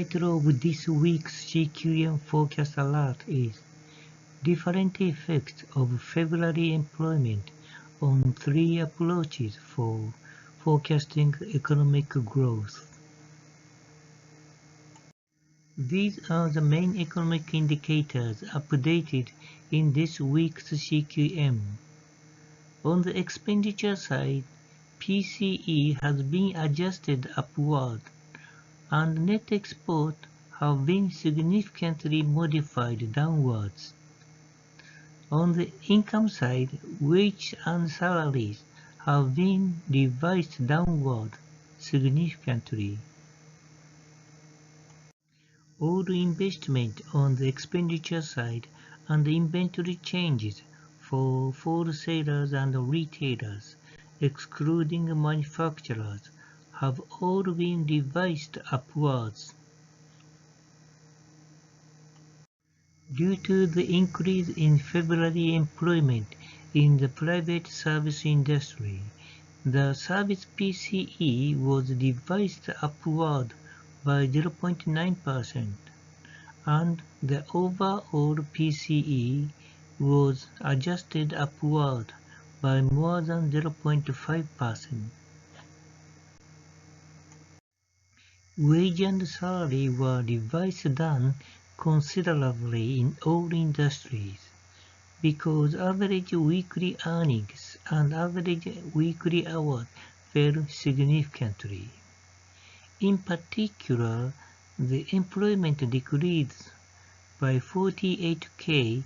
title of this week's CQM forecast alert is Different Effects of February Employment on 3 Approaches for Forecasting Economic Growth. These are the main economic indicators updated in this week's CQM. On the expenditure side, PCE has been adjusted upward, and net export have been significantly modified downwards. On the income side, wage and salaries have been revised downward significantly. All investment on the expenditure side and inventory changes for wholesalers and retailers, excluding manufacturers, have all been revised upwards. Due to the increase in February employment in the private service industry, the service PCE was revised upward by 0.9%, and the overall PCE was adjusted upward by more than 0.5%. Wage and salary were revised down considerably in all industries, because average weekly earnings and average weekly hours fell significantly. In particular, the employment decreased by 48K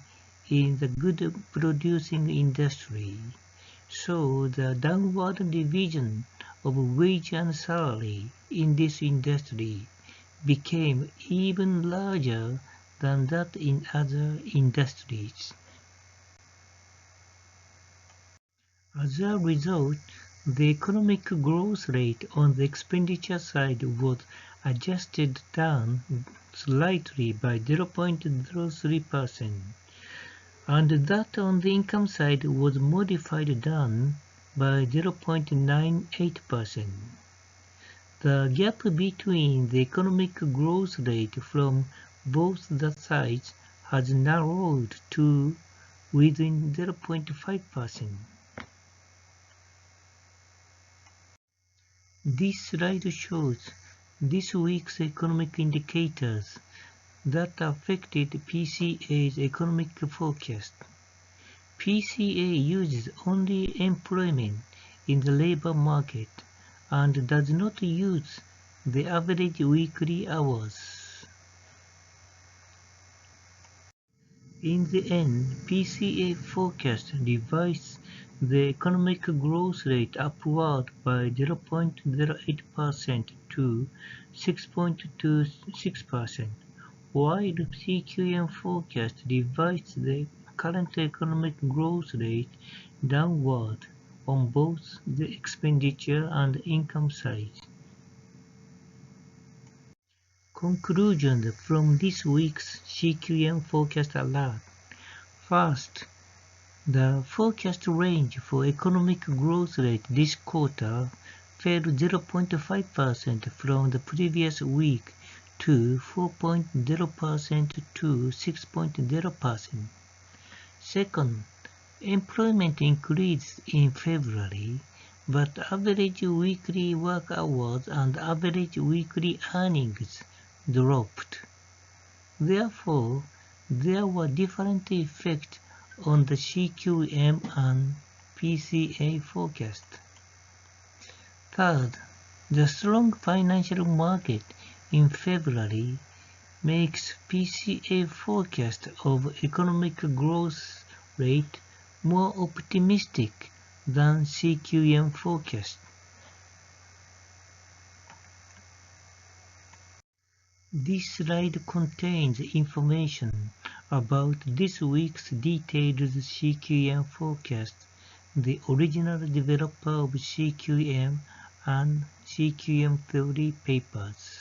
in the good producing industry, so the downward revision of wage and salary in this industry became even larger than that in other industries. As a result, the economic growth rate on the expenditure side was adjusted down slightly by 0.03%, and that on the income side was modified down by 0.98%. The gap between the economic growth rate from both the sides has narrowed to within 0.5%. This slide shows this week's economic indicators that affected PCA's economic forecast. PCA uses only employment in the labor market and does not use the average weekly hours. In the end, PCA forecast revised the economic growth rate upward by 0.08% to 6.26%, while CQM forecast revised the current economic growth rate downward on both the expenditure and income sides. Conclusions from this week's CQM forecast alert. First, the forecast range for economic growth rate this quarter fell 0.5% from the previous week to 4.0% to 6.0%. Second, employment increased in February, but average weekly work hours and average weekly earnings dropped. Therefore, there were different effects on the CQM and PCA forecast. Third, the strong financial market in February makes PCA forecast of economic growth rate more optimistic than CQM forecast. This slide contains information about this week's detailed CQM forecast, the original developer of CQM and CQM theory papers.